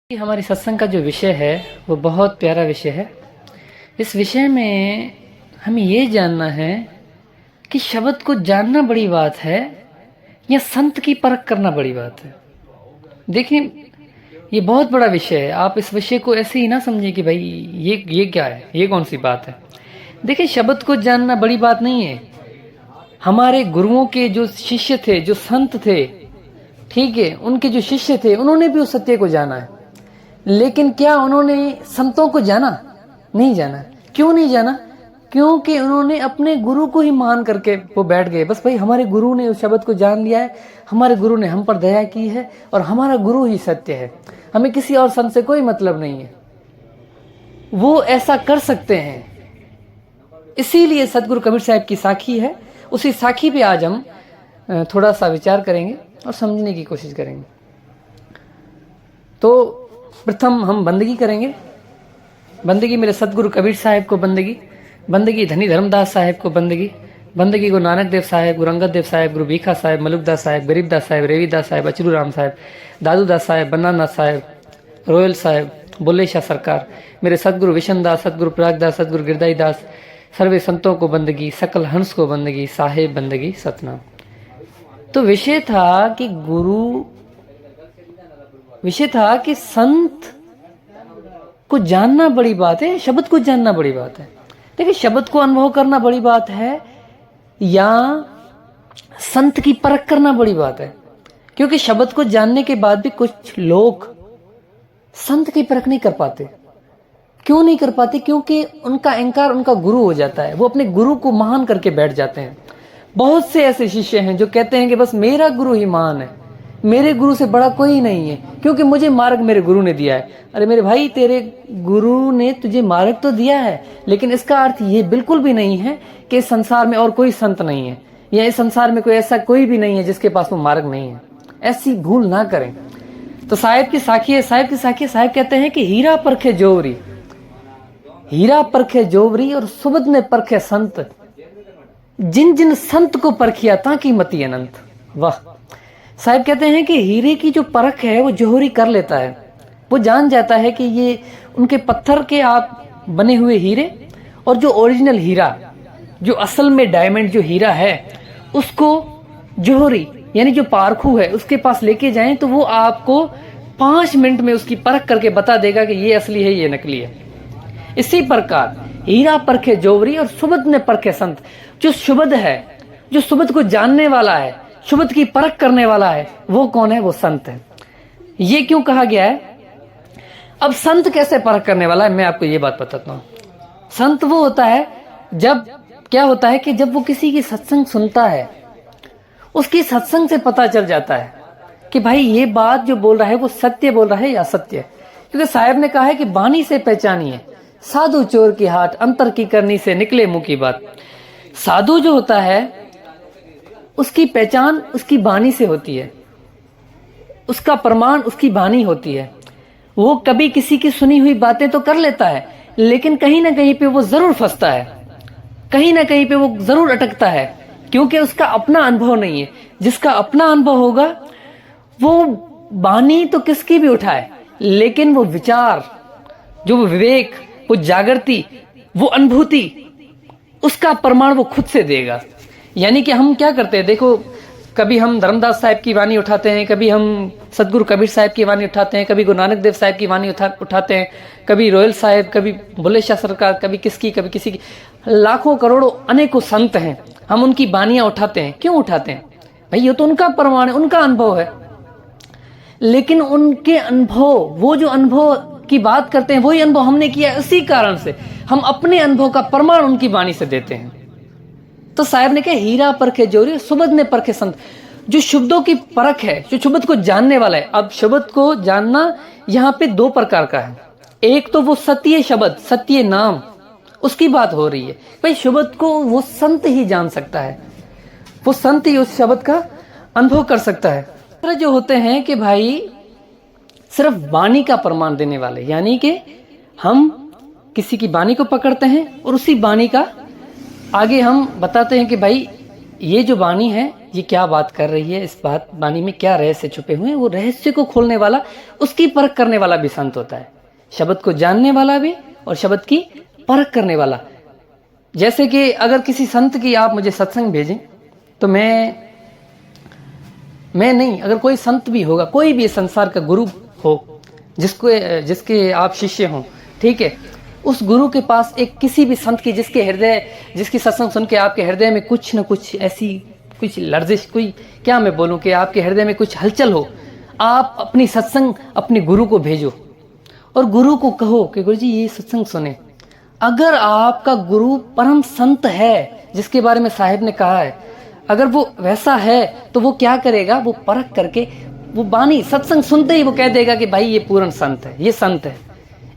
हमारी सत्संग का जो विषय है वो बहुत प्यारा विषय है। इस विषय में हमें ये जानना है कि शब्द को जानना बड़ी बात है या संत की परख करना बड़ी बात है। देखिए, ये बहुत बड़ा विषय है। आप इस विषय को ऐसे ही ना समझें कि भाई ये क्या है, ये कौन सी बात है। देखिए, शब्द को जानना बड़ी बात नहीं है। हमारे गुरुओं के जो शिष्य थे, जो संत थे, ठीक है, उनके जो शिष्य थे, उन्होंने भी उस सत्य को जाना है। लेकिन क्या उन्होंने संतों को जाना? नहीं जाना। क्यों नहीं जाना? क्योंकि उन्होंने अपने गुरु को ही मान करके वो बैठ गए। बस भाई, हमारे गुरु ने उस शब्द को जान लिया है, हमारे गुरु ने हम पर दया की है और हमारा गुरु ही सत्य है, हमें किसी और संत से कोई मतलब नहीं है। वो ऐसा कर सकते हैं। इसीलिए सतगुरु कबीर साहब की साखी है। उसी साखी पे आज हम थोड़ा सा विचार करेंगे और समझने की कोशिश करेंगे। तो प्रथम हम बंदगी करेंगे। बंदगी मेरे सतगुरु कबीर साहब को बंदगी धनी धर्मदास साहब को बंदगी गुरु नानक देव साहब, गुरु अंगद देव साहब, गुरु भीखा साहब, मलुकदास साहब, गरीबदास साहब, रेवीदास साहब, अचरू राम साहब, दादूदास साहब, बन्नानाथ साहब, रोयल साहब, बुल्ले शाह सरकार, मेरे सतगुरु विशनदास, सतगुरु प्रयागदास, सतगुरु गिरदाई दास, सर्वे संतों को बंदगी, सकल हंस को बंदगी, साहेब बंदगी सतनाम। तो विषय था कि संत को जानना बड़ी बात है, शब्द को जानना बड़ी बात है। देखिए, शब्द को अनुभव करना बड़ी बात है या संत की परख करना बड़ी बात है। क्योंकि शब्द को जानने के बाद भी कुछ लोग संत की परख नहीं कर पाते। क्यों नहीं कर पाते? क्योंकि उनका अहंकार उनका गुरु हो जाता है। वो अपने गुरु को महान करके बैठ जाते हैं। बहुत से ऐसे शिष्य हैं जो कहते हैं कि बस मेरा गुरु ही महान है, मेरे गुरु से बड़ा कोई नहीं है, क्योंकि मुझे मार्ग मेरे गुरु ने दिया है। अरे मेरे भाई, तेरे गुरु ने तुझे मार्ग तो दिया है, लेकिन इसका अर्थ ये बिल्कुल भी नहीं है कि इस संसार में और कोई संत नहीं है या इस संसार में कोई ऐसा कोई भी नहीं है जिसके पास वो मार्ग नहीं है। ऐसी भूल ना करें। तो साहिब की साखी है। साहिब कहते हैं कि हीरा परखे जोवरी, हीरा परखे जोवरी और सुबद ने परखे संत, जिन जिन संत को परखिया ताकि मति अनंत। वाह! साहब कहते हैं कि हीरे की जो परख है वो जोहरी कर लेता है। वो जान जाता है कि ये उनके पत्थर के आप बने हुए हीरे और जो ओरिजिनल हीरा, जो असल में डायमंड जो हीरा है, उसको जोहरी यानी जो पारखू है उसके पास लेके जाएं तो वो आपको 5 मिनट में उसकी परख करके बता देगा कि ये असली है, ये नकली है। इसी प्रकार हीरा परखे जोवरी और सुबद ने परखे संत। जो शुबद है, जो सुबद को जानने वाला है, शुबद की परख करने वाला है, वो कौन है? वो संत है। ये क्यों कहा गया है? अब संत कैसे परख करने वाला है, मैं आपको ये बात बताता हूं। संत वो होता है जब क्या होता है कि जब वो किसी की सत्संग सुनता है, उसकी सत्संग से पता चल जाता है कि भाई ये बात जो बोल रहा है वो सत्य बोल रहा है या असत्य। क्योंकि साहब ने कहा है कि बानी से पहचानिए साधु चोर की हाट, अंतर की करनी से निकले मुंह की बात। साधु जो होता है उसकी पहचान उसकी बानी से होती है, उसका प्रमाण उसकी बानी होती है। वो कभी किसी की सुनी हुई बातें तो कर लेता है, लेकिन कहीं ना कहीं पे वो जरूर फंसता है, कहीं ना कहीं पे वो जरूर अटकता है, क्योंकि उसका अपना अनुभव नहीं है। जिसका अपना अनुभव होगा वो बानी तो किसकी भी उठाए, लेकिन वो विचार, जो वो विवेक, वो जागृति, वो अनुभूति, उसका प्रमाण वो खुद से देगा। यानी कि हम क्या करते हैं, देखो, कभी हम धर्मदास साहब की वाणी उठाते हैं, कभी हम सतगुरु कबीर साहब की वाणी उठाते हैं, कभी गुरु नानक देव साहब की वाणी उठाते हैं, कभी रोयल साहब, कभी बुल्ले शाह सरकार, कभी किसकी, कभी किसी की। लाखों करोड़ों अनेकों संत हैं, हम उनकी वाणियां उठाते हैं। क्यों उठाते हैं भाई? ये तो उनका प्रमाण है, उनका अनुभव है। लेकिन उनके अनुभव, वो जो अनुभव की बात करते हैं, वही अनुभव हमने किया। इसी कारण से हम अपने अनुभव का प्रमाण उनकी वाणी से देते हैं। तो साहब ने कहा हीरा परखे जोरी, सुबद ने परखे संत। जो शब्दों की परख है, जो शब्द को जानने वाला है। अब शब्द को जानना यहाँ पे 2 प्रकार का है। एक तो वो सत्य शब्द, सत्य नाम, उसकी बात हो रही है। भाई, शब्द को वो संत ही जान सकता है, वो संत ही उस शब्द का अनुभव कर सकता है। दूसरे जो होते हैं कि भाई सिर्फ वाणी का प्रमाण देने वाले, यानी कि हम किसी की वाणी को पकड़ते हैं और उसी वाणी का आगे हम बताते हैं कि भाई ये जो वाणी है ये क्या बात कर रही है, इस बात वाणी में क्या रहस्य छुपे हुए हैं, वो रहस्य को खोलने वाला, उसकी परख करने वाला भी संत होता है। शब्द को जानने वाला भी और शब्द की परख करने वाला। जैसे कि अगर किसी संत की आप मुझे सत्संग भेजें तो मैं नहीं, अगर कोई संत भी होगा, कोई भी संसार का गुरु हो जिसके आप शिष्य हों, ठीक है, उस गुरु के पास एक किसी भी संत की जिसकी सत्संग सुन के आपके हृदय में कुछ न कुछ ऐसी कुछ लर्जिश, कोई क्या मैं बोलूं कि आपके हृदय में कुछ हलचल हो, आप अपनी सत्संग अपने गुरु को भेजो और गुरु को कहो कि गुरु जी ये सत्संग सुने। अगर आपका गुरु परम संत है जिसके बारे में साहिब ने कहा है, अगर वो वैसा है तो वो क्या करेगा, वो परख करके वो बानी सत्संग सुनते ही वो कह देगा कि भाई ये पूर्ण संत है, ये संत है,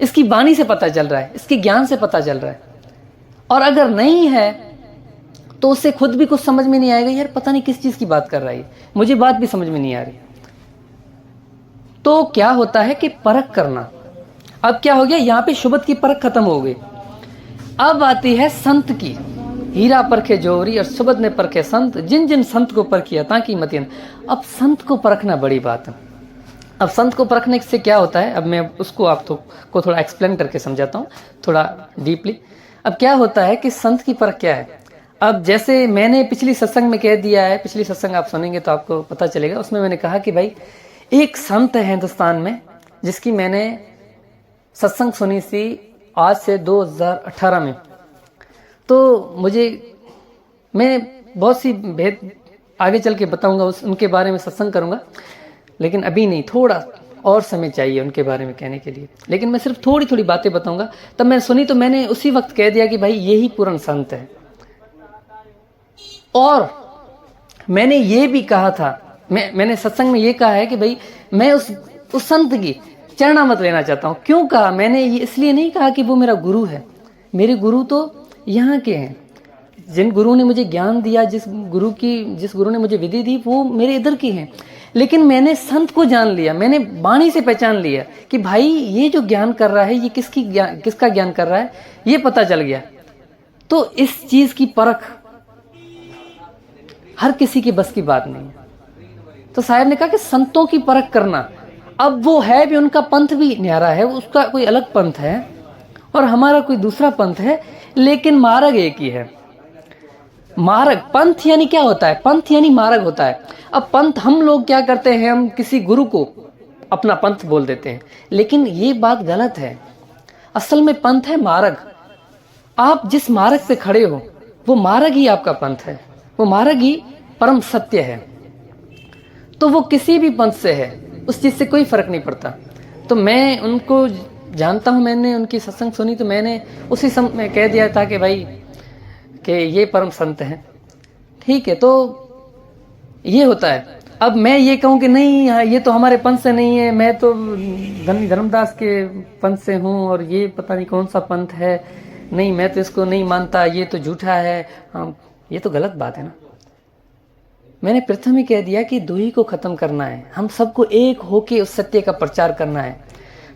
इसकी बानी से पता चल रहा है, इसके ज्ञान से पता चल रहा है। और अगर नहीं है तो उससे खुद भी कुछ समझ में नहीं आएगा, यार पता नहीं किस चीज की बात कर रहा है, मुझे बात भी समझ में नहीं आ रही। तो क्या होता है कि परख करना। अब क्या हो गया, यहाँ पे शुभद की परख खत्म हो गई। अब आती है संत की। हीरा परखे जोहरी और सुबद ने परखे संत, जिन जिन संत को परखिया ताकि मतियन। अब संत को परखना बड़ी बात है। अब संत को परखने से क्या होता है, अब मैं उसको को थोड़ा एक्सप्लेन करके समझाता हूँ, थोड़ा डीपली। अब क्या होता है कि संत की परख क्या है। अब जैसे मैंने पिछली सत्संग में कह दिया है, पिछली सत्संग आप सुनेंगे तो आपको पता चलेगा, उसमें मैंने कहा कि भाई एक संत है हिंदुस्तान में जिसकी मैंने सत्संग सुनी थी आज से 2018 में। तो मैं बहुत सी भेद आगे चल के बताऊंगा, उनके बारे में सत्संग करूंगा, लेकिन अभी नहीं, थोड़ा और समय चाहिए उनके बारे में कहने के लिए। लेकिन मैं सिर्फ थोड़ी थोड़ी बातें बताऊंगा। तब मैं सुनी तो मैंने उसी वक्त कह दिया कि भाई यही पूर्ण संत है। और मैंने ये भी कहा था, मैंने सत्संग में ये कहा है कि भाई मैं उस संत की चरणामत लेना चाहता हूँ। क्यों कहा मैंने ये, इसलिए नहीं कहा कि वो मेरा गुरु है। मेरे गुरु तो यहाँ के हैं, जिन गुरु ने मुझे ज्ञान दिया, जिस गुरु ने मुझे विधि दी, वो मेरे इधर की हैं। लेकिन मैंने संत को जान लिया, मैंने वाणी से पहचान लिया कि भाई ये जो ज्ञान कर रहा है ये किसका ज्ञान कर रहा है, ये पता चल गया। तो इस चीज की परख हर किसी की बस की बात नहीं है। तो साहब ने कहा कि संतों की परख करना। अब वो है भी, उनका पंथ भी न्यारा है, उसका कोई अलग पंथ है और हमारा कोई दूसरा पंथ है, लेकिन मार्ग एक ही है। मार्ग, पंथ यानी क्या होता है, पंथ यानी मार्ग होता है। अब पंथ हम लोग क्या करते हैं, हम किसी गुरु को अपना पंथ बोल देते हैं, लेकिन ये बात गलत है। असल में पंथ है मार्ग। आप जिस मार्ग से खड़े हो वो मार्ग ही आपका पंथ है, वो मार्ग ही परम सत्य है। तो वो किसी भी पंथ से है, उस चीज से कोई फर्क नहीं पड़ता। तो मैं उनको जानता हूं, मैंने उनकी सत्संग सुनी तो मैंने उसी समय में कह दिया था कि भाई कि ये परम संत हैं। ठीक है, तो ये होता है। अब मैं ये कहूं कि नहीं ये तो हमारे पंथ से नहीं है, मैं तो धनी धर्मदास के पंथ से हूं और ये पता नहीं कौन सा पंथ है, नहीं मैं तो इसको नहीं मानता, ये तो झूठा है, ये तो गलत बात है ना। मैंने प्रथम ही कह दिया कि दूरी को खत्म करना है, हम सबको एक होके उस सत्य का प्रचार करना है,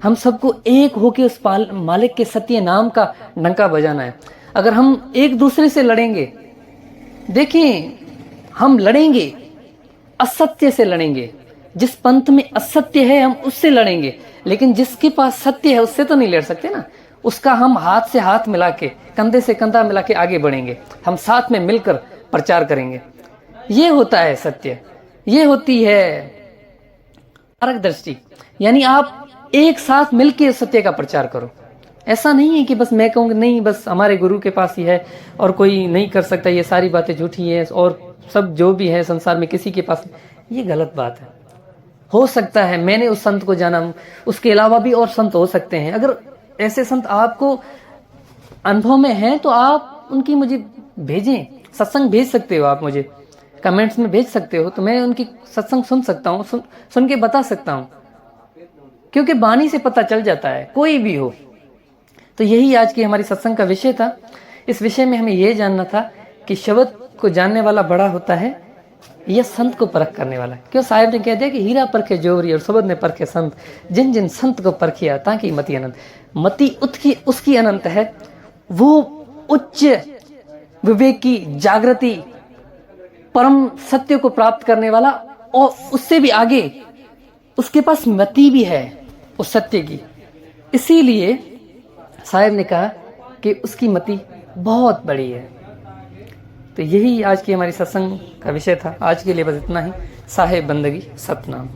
हम सबको एक होके उस मालिक के सत्य नाम का डंका बजाना है। अगर हम एक दूसरे से लड़ेंगे, देखें हम लड़ेंगे, असत्य से लड़ेंगे। जिस पंथ में असत्य है हम उससे लड़ेंगे, लेकिन जिसके पास सत्य है उससे तो नहीं लड़ सकते ना। उसका हम हाथ से हाथ मिला के, कंधे से कंधा मिला के आगे बढ़ेंगे, हम साथ में मिलकर प्रचार करेंगे। ये होता है सत्य, ये होती है मार्गदर्शी। यानी आप एक साथ मिलकर सत्य का प्रचार करो। ऐसा नहीं है कि बस मैं कहूँगी नहीं बस हमारे गुरु के पास ही है और कोई नहीं कर सकता, ये सारी बातें झूठी है और सब जो भी है संसार में किसी के पास, ये गलत बात है। हो सकता है मैंने उस संत को जाना, उसके अलावा भी और संत हो सकते हैं। अगर ऐसे संत आपको अनुभव में हैं तो आप उनकी मुझे भेजें, सत्संग भेज सकते हो, आप मुझे कमेंट्स में भेज सकते हो, तो मैं उनकी सत्संग सुन सकता हूँ, सुन के बता सकता हूँ, क्योंकि वाणी से पता चल जाता है कोई भी हो। तो यही आज की हमारी सत्संग का विषय था। इस विषय में हमें यह जानना था कि शब्द को जानने वाला बड़ा होता है या संत को परख करने वाला। क्यों साहिब ने कह दिया कि हीरा परखे जोहरी और शब्द ने परखे संत, जिन जिन संत को परखिया ताकि मति अनंत। मति उसकी अनंत है, वो उच्च विवेक की जागृति परम सत्य को प्राप्त करने वाला, और उससे भी आगे उसके पास मति भी है उस सत्य की। इसीलिए साहेब ने कहा कि उसकी मति बहुत बड़ी है। तो यही आज की हमारी सत्संग का विषय था। आज के लिए बस इतना ही। साहेब बंदगी सतनाम।